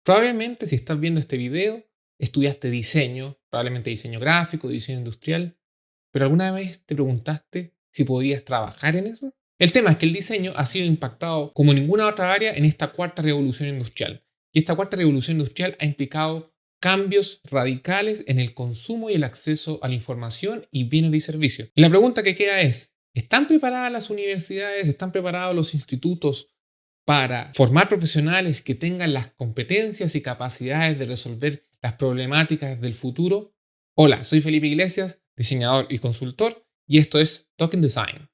Probablemente si estás viendo este video, estudiaste diseño, probablemente diseño gráfico, diseño industrial, pero ¿alguna vez te preguntaste si podías trabajar en eso? El tema es que el diseño ha sido impactado como ninguna otra área en esta cuarta revolución industrial. Y esta cuarta revolución industrial ha implicado cambios radicales en el consumo y el acceso a la información y bienes y servicios. Y la pregunta que queda es, ¿están preparadas las universidades, están preparados los institutos para formar profesionales que tengan las competencias y capacidades de resolver las problemáticas del futuro? Hola, soy Felipe Iglesias, diseñador y consultor, y esto es Talking Design.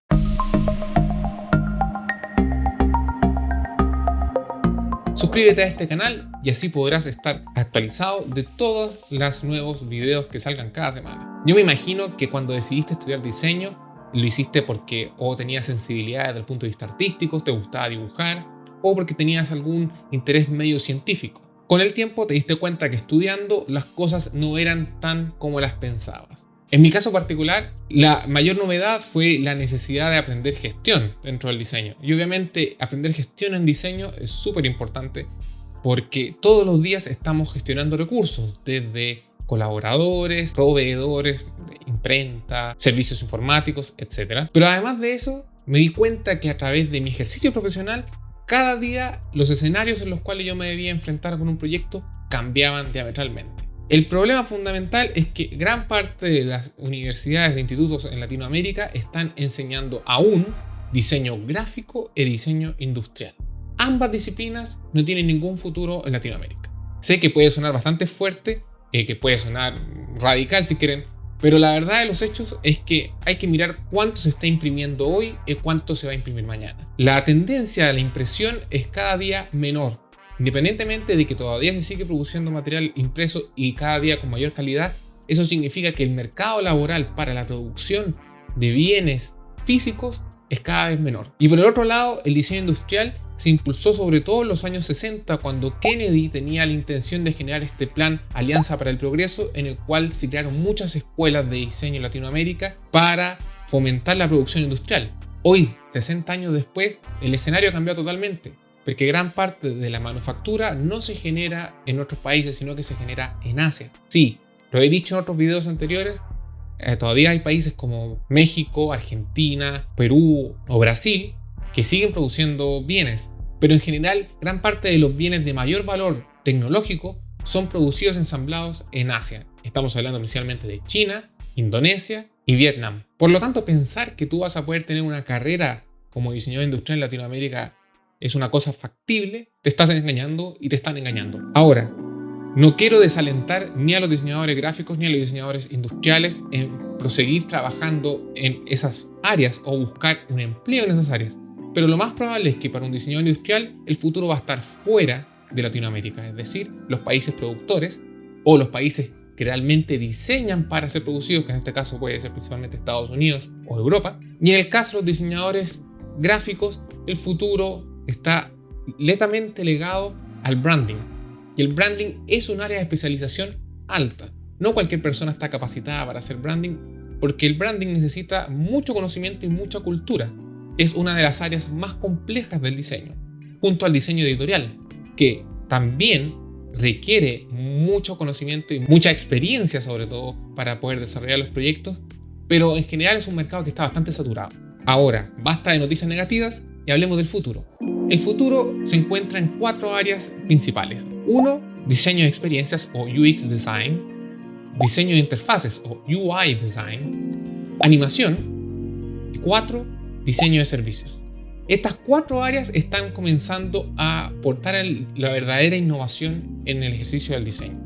Suscríbete a este canal y así podrás estar actualizado de todos los nuevos videos que salgan cada semana. Yo me imagino que cuando decidiste estudiar diseño, lo hiciste porque o tenías sensibilidad desde el punto de vista artístico, te gustaba dibujar, o porque tenías algún interés medio científico. Con el tiempo te diste cuenta que estudiando las cosas no eran tan como las pensabas. En mi caso particular, la mayor novedad fue la necesidad de aprender gestión dentro del diseño. Y obviamente aprender gestión en diseño es súper importante porque todos los días estamos gestionando recursos, desde colaboradores, proveedores, imprenta, servicios informáticos, etc. Pero además de eso, me di cuenta que a través de mi ejercicio profesional, cada día los escenarios en los cuales yo me debía enfrentar con un proyecto cambiaban diametralmente. El problema fundamental es que gran parte de las universidades e institutos en Latinoamérica están enseñando aún diseño gráfico y diseño industrial. Ambas disciplinas no tienen ningún futuro en Latinoamérica. Sé que puede sonar bastante fuerte, que puede sonar radical si quieren, pero la verdad de los hechos es que hay que mirar cuánto se está imprimiendo hoy y cuánto se va a imprimir mañana. La tendencia de la impresión es cada día menor. Independientemente de que todavía se sigue produciendo material impreso y cada día con mayor calidad, eso significa que el mercado laboral para la producción de bienes físicos es cada vez menor. Y por el otro lado, el diseño industrial se impulsó sobre todo en los años 60, cuando Kennedy tenía la intención de generar este plan Alianza para el Progreso, en el cual se crearon muchas escuelas de diseño en Latinoamérica para fomentar la producción industrial. Hoy, 60 años después, el escenario ha cambiado totalmente, porque gran parte de la manufactura no se genera en otros países, sino que se genera en Asia. Sí, lo he dicho en otros videos anteriores, todavía hay países como México, Argentina, Perú o Brasil que siguen produciendo bienes, pero en general gran parte de los bienes de mayor valor tecnológico son producidos ensamblados en Asia. Estamos hablando principalmente de China, Indonesia y Vietnam. Por lo tanto, pensar que tú vas a poder tener una carrera como diseñador industrial en Latinoamérica es una cosa factible, te estás engañando y te están engañando. Ahora, no quiero desalentar ni a los diseñadores gráficos ni a los diseñadores industriales en proseguir trabajando en esas áreas o buscar un empleo en esas áreas. Pero lo más probable es que para un diseñador industrial el futuro va a estar fuera de Latinoamérica, es decir, los países productores o los países que realmente diseñan para ser producidos, que en este caso puede ser principalmente Estados Unidos o Europa. Y en el caso de los diseñadores gráficos, el futuro está netamente ligado al branding. Y el branding es un área de especialización alta. No cualquier persona está capacitada para hacer branding, porque el branding necesita mucho conocimiento y mucha cultura. Es una de las áreas más complejas del diseño, junto al diseño editorial, que también requiere mucho conocimiento y mucha experiencia, sobre todo, para poder desarrollar los proyectos, pero en general es un mercado que está bastante saturado. Ahora, basta de noticias negativas y hablemos del futuro. El futuro se encuentra en 4 áreas principales. 1. Diseño de experiencias o UX Design. Diseño de interfaces o UI Design. Animación. Y 4. Diseño de servicios. Estas 4 áreas están comenzando a aportar la verdadera innovación en el ejercicio del diseño.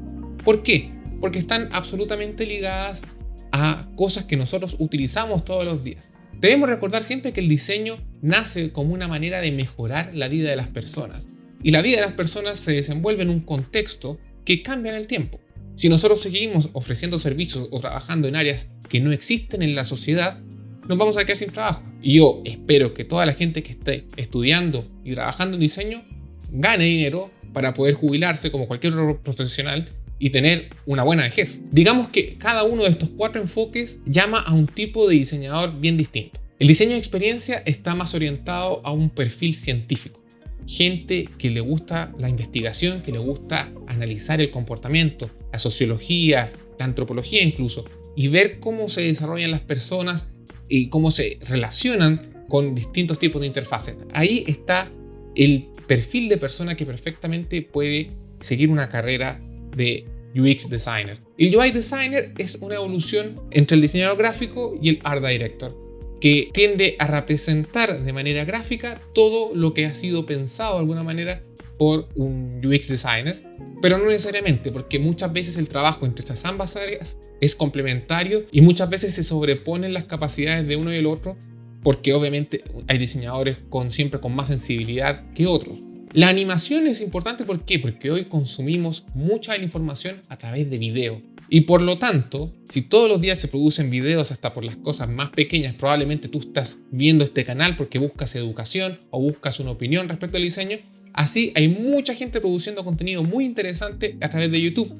¿Por qué? Porque están absolutamente ligadas a cosas que nosotros utilizamos todos los días. Debemos recordar siempre que el diseño nace como una manera de mejorar la vida de las personas. Y la vida de las personas se desenvuelve en un contexto que cambia en el tiempo. Si nosotros seguimos ofreciendo servicios o trabajando en áreas que no existen en la sociedad, nos vamos a quedar sin trabajo. Y yo espero que toda la gente que esté estudiando y trabajando en diseño gane dinero para poder jubilarse como cualquier otro profesional y tener una buena vejez. Digamos que cada uno de estos 4 enfoques llama a un tipo de diseñador bien distinto. El diseño de experiencia está más orientado a un perfil científico. gente que le gusta la investigación, que le gusta analizar el comportamiento, la sociología, la antropología incluso, y ver cómo se desarrollan las personas y cómo se relacionan con distintos tipos de interfaces. Ahí está el perfil de persona que perfectamente puede seguir una carrera de UX Designer. El UI Designer es una evolución entre el diseñador gráfico y el Art Director, que tiende a representar de manera gráfica todo lo que ha sido pensado de alguna manera por un UX Designer, pero no necesariamente, porque muchas veces el trabajo entre estas ambas áreas es complementario y muchas veces se sobreponen las capacidades de uno y el otro, porque obviamente hay diseñadores siempre con más sensibilidad que otros. La animación es importante, ¿por qué? Porque hoy consumimos mucha información a través de video. Y por lo tanto, si todos los días se producen videos hasta por las cosas más pequeñas, probablemente tú estás viendo este canal porque buscas educación o buscas una opinión respecto al diseño. Así hay mucha gente produciendo contenido muy interesante a través de YouTube.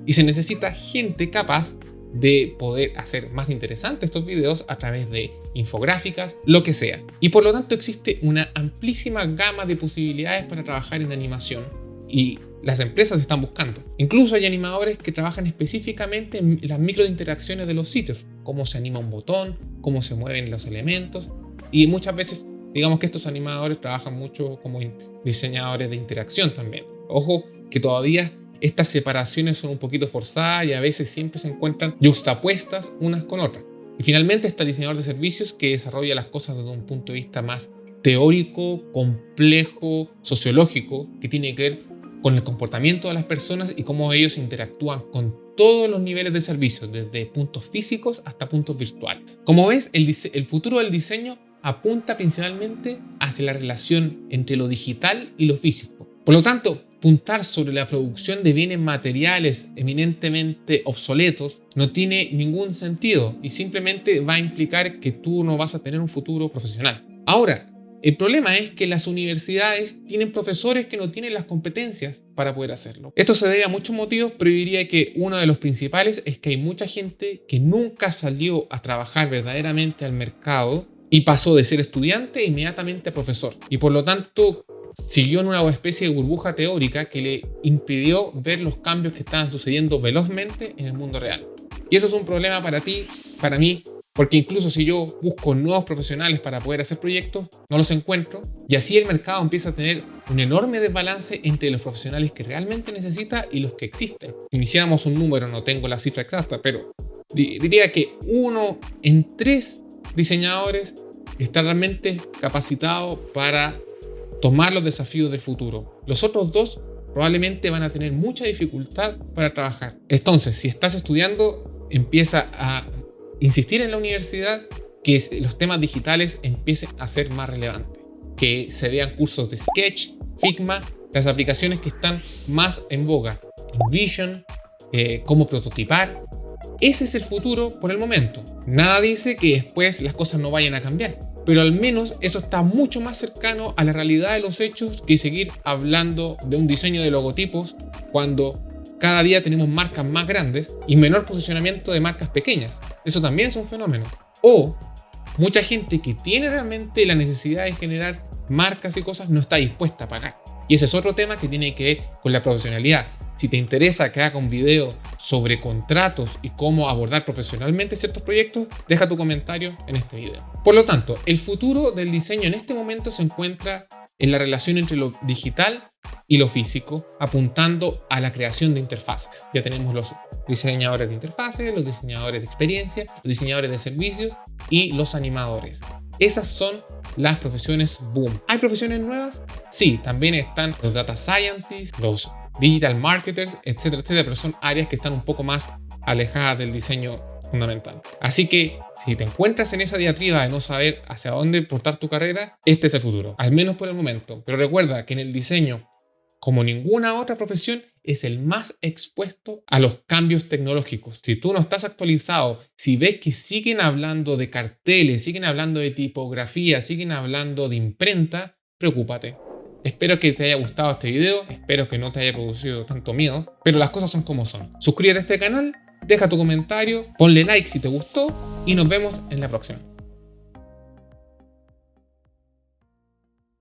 Y se necesita gente capaz de poder hacer más interesantes estos videos a través de infográficas, lo que sea. Y por lo tanto existe una amplísima gama de posibilidades para trabajar en animación y las empresas están buscando. Incluso hay animadores que trabajan específicamente en las microinteracciones de los sitios, cómo se anima un botón, cómo se mueven los elementos, y muchas veces digamos que estos animadores trabajan mucho como diseñadores de interacción también. Ojo que todavía estas separaciones son un poquito forzadas y a veces siempre se encuentran yuxtapuestas unas con otras. Y finalmente está el diseñador de servicios, que desarrolla las cosas desde un punto de vista más teórico, complejo, sociológico, que tiene que ver con el comportamiento de las personas y cómo ellos interactúan con todos los niveles de servicios, desde puntos físicos hasta puntos virtuales. Como ves, el futuro del diseño apunta principalmente hacia la relación entre lo digital y lo físico. Por lo tanto, puntar sobre la producción de bienes materiales eminentemente obsoletos no tiene ningún sentido y simplemente va a implicar que tú no vas a tener un futuro profesional. Ahora, el problema es que las universidades tienen profesores que no tienen las competencias para poder hacerlo. Esto se debe a muchos motivos, pero yo diría que uno de los principales es que hay mucha gente que nunca salió a trabajar verdaderamente al mercado y pasó de ser estudiante inmediatamente a profesor. Y por lo tanto siguió en una especie de burbuja teórica que le impidió ver los cambios que estaban sucediendo velozmente en el mundo real. Y eso es un problema para ti, para mí, porque incluso si yo busco nuevos profesionales para poder hacer proyectos, no los encuentro, y así el mercado empieza a tener un enorme desbalance entre los profesionales que realmente necesita y los que existen. Si iniciáramos un número, no tengo la cifra exacta, pero diría que 1 en 3 diseñadores está realmente capacitado para tomar los desafíos del futuro. Los otros 2 probablemente van a tener mucha dificultad para trabajar. Entonces, si estás estudiando, empieza a insistir en la universidad que los temas digitales empiecen a ser más relevantes, que se vean cursos de Sketch, Figma, las aplicaciones que están más en boga, InVision, cómo prototipar. Ese es el futuro por el momento. Nada dice que después las cosas no vayan a cambiar, pero al menos eso está mucho más cercano a la realidad de los hechos que seguir hablando de un diseño de logotipos cuando cada día tenemos marcas más grandes y menor posicionamiento de marcas pequeñas. Eso también es un fenómeno. O mucha gente que tiene realmente la necesidad de generar marcas y cosas no está dispuesta a pagar. Y ese es otro tema que tiene que ver con la profesionalidad. Si te interesa que haga un video sobre contratos y cómo abordar profesionalmente ciertos proyectos, deja tu comentario en este video. Por lo tanto, el futuro del diseño en este momento se encuentra en la relación entre lo digital y lo físico, apuntando a la creación de interfaces. Ya tenemos los diseñadores de interfaces, los diseñadores de experiencia, los diseñadores de servicios y los animadores. Esas son las profesiones boom. ¿Hay profesiones nuevas? Sí, también están los data scientists, los digital marketers, etcétera, etcétera, pero son áreas que están un poco más alejadas del diseño fundamental. Así que si te encuentras en esa diatriba de no saber hacia dónde portar tu carrera, este es el futuro, al menos por el momento. Pero recuerda que en el diseño, como ninguna otra profesión, es el más expuesto a los cambios tecnológicos. Si tú no estás actualizado, si ves que siguen hablando de carteles, siguen hablando de tipografía, siguen hablando de imprenta, preocúpate. Espero que te haya gustado este video, espero que no te haya producido tanto miedo, pero las cosas son como son. Suscríbete a este canal, deja tu comentario, ponle like si te gustó y nos vemos en la próxima.